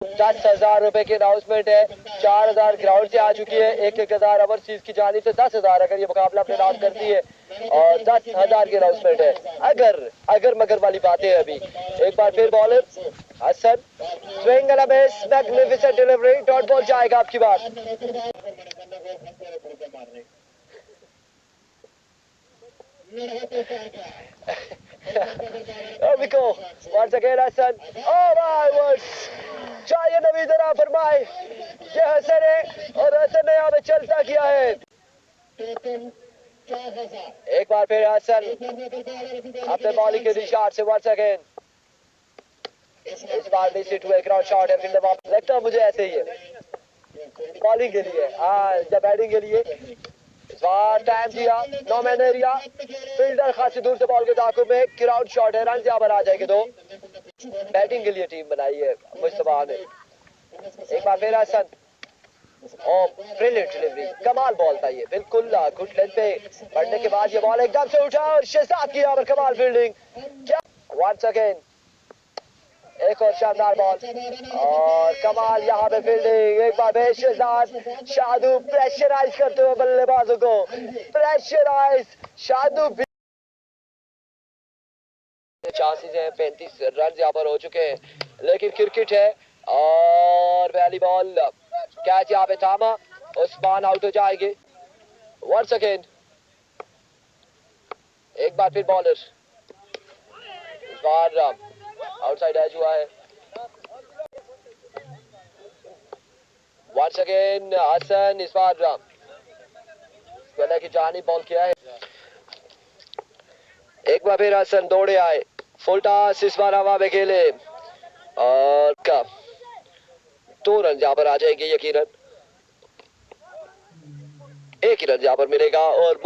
10,000 रुपए की अनाउंसमेंट है। 4,000 ग्राउंड से आ चुकी है, 1,000 ओवरसीज की जानिब से 10,000 अगर ये मुकाबला अपने नाम करती है और 10,000 की अनाउंसमेंट है। अगर मगर वाली बातें हैं अभी। एक बार फिर bowler Hasan swing and a miss, magnificent delivery, dot ball जाएगा आपकी बात। There we go. Once again Hassan. Oh my words. चाहिए नबी जरा फरमाए। ये हसन है और हसन ने यहाँ पे चलता किया है। एक बार फिर हसन अपने बॉलिंग के निशान से once again. इस बार भी सिट हुए ग्राउंड शॉट है, फील्डर वापस लगता है मुझे ऐसे ही है बॉलिंग के लिए। हाँ या बैटिंग के लिए इस बार टाइम दिया, नो मैन एरिया, फील्डर खासी दूर से बॉल के दाखिल में, ग्राउंड शॉट है, रन यहाँ पर आ जाएंगे दो। बैटिंग के लिए टीम बनाई है मुस्तफा ने। एक बार फिर हसन और ब्रिलियंट डिलीवरी, कमाल बॉल था ये, बिल्कुल गुड लेंथ पे पड़ने के बाद ये बॉल एकदम से उठा और शहजाद की यहाँ पर कमाल फील्डिंग। क्या वंस अगेन एक और शानदार बॉल और कमाल यहाँ पे फील्डिंग। एक बार फिर शहजाद शादू प्रेशराइज करते हुए बल्लेबाजों को, प्रेशराइज शादू। चांसेस हैं, 35 रन यहाँ पर हो चुके हैं, लेकिन क्रिकेट है और पहली बॉल कैच यहाँ पे थामा, उस्मान आउट हो जाएंगे। वंस अगेन एक बार फिर बॉलर, इस बार आउटसाइड एज हुआ है। वंस अगेन हसन, इस बार की जानी बॉल किया है। एक बार फिर हसन दौड़े आए, फुल टॉस इस बार हवा में खेले और का 2 रन यहाँ पर आ जाएंगे यकीनन, 1 ही रन यहाँ पर मिलेगा और